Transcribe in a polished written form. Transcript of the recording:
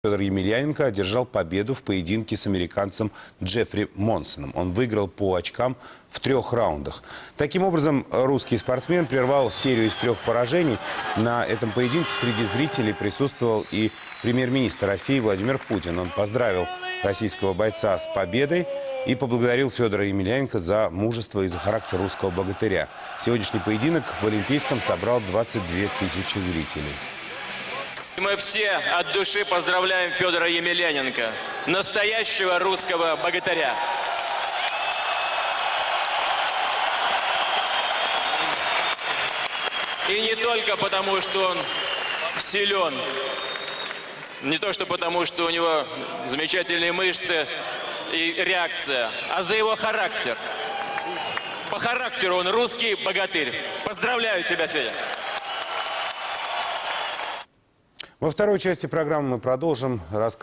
Федор Емельяненко одержал победу в поединке с американцем Джеффри Монсоном. Он выиграл по очкам в 3 раундах. Таким образом, русский спортсмен прервал серию из 3 поражений. На этом поединке среди зрителей присутствовал и премьер-министр России Владимир Путин. Он поздравил российского бойца с победой и поблагодарил Федора Емельяненко за мужество и за характер русского богатыря. Сегодняшний поединок в Олимпийском собрал 22 тысячи зрителей. Мы все от души поздравляем Федора Емельяненко, настоящего русского богатыря. И не только потому, что он силен, не то что потому, что у него замечательные мышцы и реакция, а за его характер. По характеру он русский богатырь. Поздравляю тебя, Федя. Во второй части программы мы продолжим рассказ.